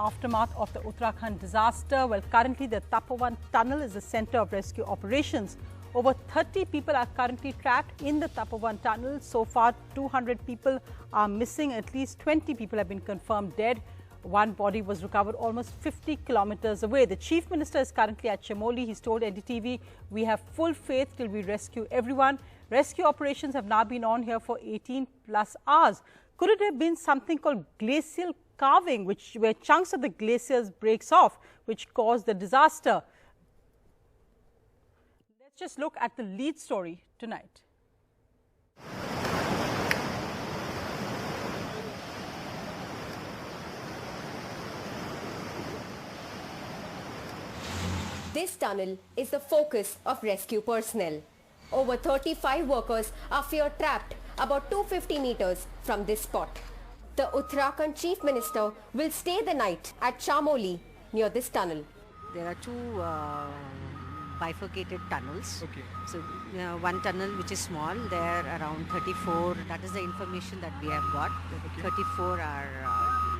aftermath of the Uttarakhand disaster. Well, currently the Tapovan tunnel is the center of rescue operations. Over 30 people are currently trapped in the Tapovan tunnel. So far, 200 people are missing. At least 20 people have been confirmed dead. One body was recovered almost 50 kilometers away. The Chief Minister is currently at Chamoli. He's told NDTV, we have full faith till we rescue everyone. Rescue operations have now been on here for 18 plus hours. Could it have been something called glacial calving, where chunks of the glaciers breaks off, which caused the disaster? Let's just look at the lead story tonight. This tunnel is the focus of rescue personnel. Over 35 workers are fear trapped about 250 meters from this spot. The Uttarakhand Chief Minister will stay the night at Chamoli near this tunnel. There are two bifurcated tunnels. Okay. So one tunnel which is small, there around 34, that is the information that we have got. Okay. 34 are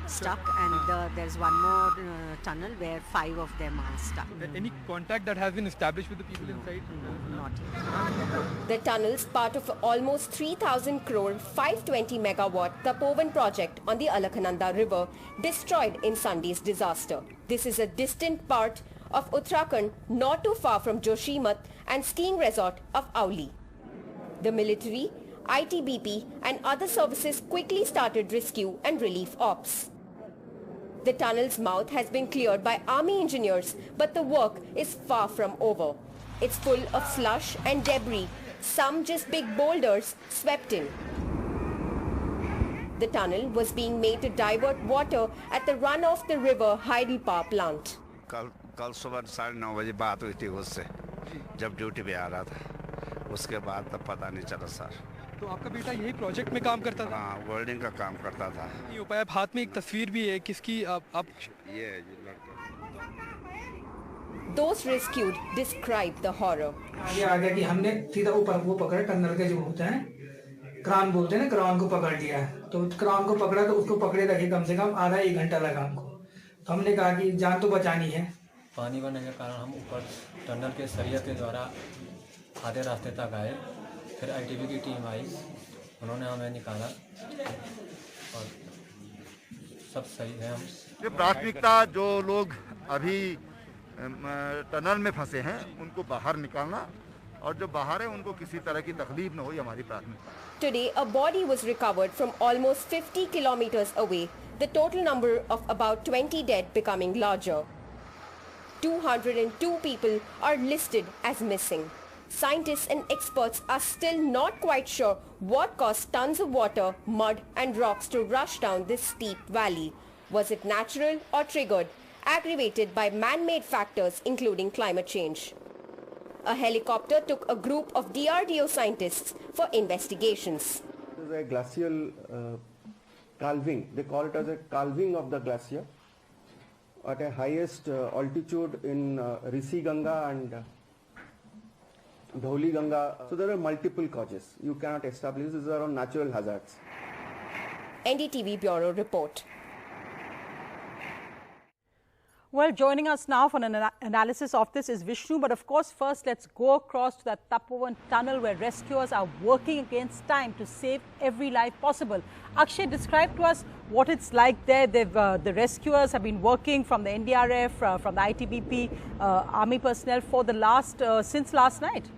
stuck, and there's one more tunnel where 5 of them are stuck. Any contact that has been established with the people inside? Not yet. The tunnels, part of almost 3,000 crore 520 megawatt Tapovan project on the Alaknanda river, destroyed in Sunday's disaster. This is a distant part of Uttarakhand, not too far from Joshimath and skiing resort of Auli. The military, ITBP and other services quickly started rescue and relief ops. The tunnel's mouth has been cleared by army engineers, but the work is far from over. It's full of slush and debris, some just big boulders swept in. The tunnel was being made to divert water at the run of the river Heidel Power Plant. कल सुबह 9:30 बजे बात हुई थी उससे, जब duty पे आ रहा था। उसके बाद तब पता नहीं चला सर। तो आपका बेटा यही प्रोजेक्ट में काम करता था? हाँ, वेल्डिंग का काम करता था। नहीं हो पाया। हाथ में एक तस्वीर भी है, किसकी? आप ये लड़का। Those rescued describe the horror. ये आ गया कि हमने सीधा ऊपर वो पकड़ा, टनल के जो होते हैं क्रान बोलते हैं ना, क्रान को पकड़ लिया। तो क्रान को पकड़ा तो उसको पकड़े रखे कम से कम आधा 1 घंटा लगा हमको। तो हमने कहा कि जान तो बचानी है। पानी बनने के कारण हम ऊपर टनल के सरिया के द्वारा आधे रास्ते तक आए। फिर ITBP की टीम आई, उन्होंने हमें निकाला और सब सही है। हम ये प्राथमिकता जो लोग अभी टनल में फंसे हैं उनको बाहर निकालना, और जो बाहर है उनको किसी तरह की तकलीफ न हो, ये हमारी प्राथमिकता। Today, a body was recovered from almost 50 kilometers away, the total number of about 20 dead becoming larger. 202 people are listed as missing. Scientists and experts are still not quite sure what caused tons of water, mud and rocks to rush down this steep valley. Was it natural or triggered, aggravated by man-made factors including climate change? A helicopter took a group of DRDO scientists for investigations. This is a glacial calving. They call it as a calving of the glacier at a highest altitude in Risi Ganga and Dhauli Ganga. So there are multiple causes. You cannot establish. These are all natural hazards. NDTV Bureau Report. Well, joining us now for an analysis of this is Vishnu. But of course, first let's go across to that Tapovan tunnel where rescuers are working against time to save every life possible. Akshay, describe to us what it's like there. The rescuers have been working from the NDRF, from the ITBP, army personnel for the since last night.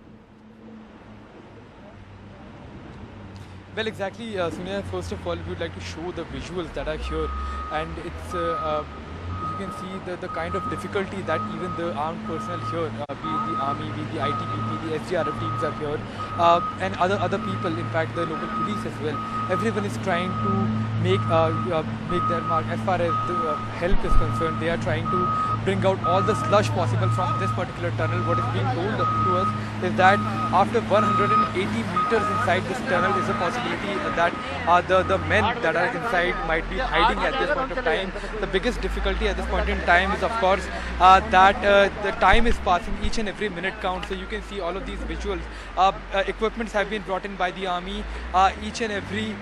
Well, exactly, Sonia. First of all, we would like to show the visuals that are here, and it's you can see the kind of difficulty that even the armed personnel here, be it the army, be it the ITBP, the SDRF teams are here, and other people, in fact the local police as well. Everyone is trying to make their mark. As far as the help is concerned, they are trying to bring out all the slush possible from this particular tunnel. What is being told to us is that after 180 meters inside this tunnel is a possibility that the men that are inside might be hiding at this point of time. The biggest difficulty at this point in time is, of course, that the time is passing. Each and every minute counts. So you can see all of these visuals. Equipments have been brought in by the army. Each and every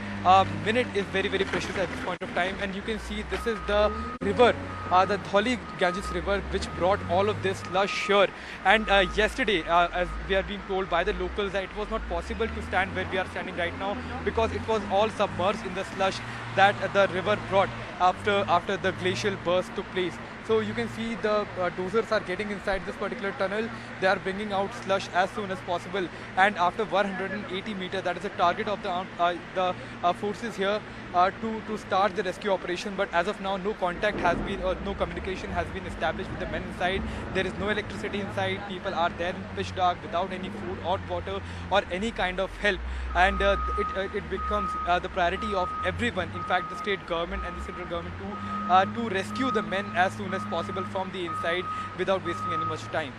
minute is very, very precious at this point of time. And you can see this is the river, the Dholi Ganges river, which brought all of this slush here. And yesterday, as we are being told by the locals, that it was not possible to stand where we are standing right now because it was all submerged in the slush that the river brought after the glacial burst took place. So you can see the dozers are getting inside this particular tunnel. They are bringing out slush as soon as possible. And after 180 meters, that is the target of the forces here to start the rescue operation. But as of now, no contact has been, or no communication has been established with the men inside. There is no electricity inside. People are there in pitch dark without any food or water or any kind of help. And it becomes the priority of everyone, in fact the state government and the central government to rescue the men as soon as possible from the inside without wasting any much time.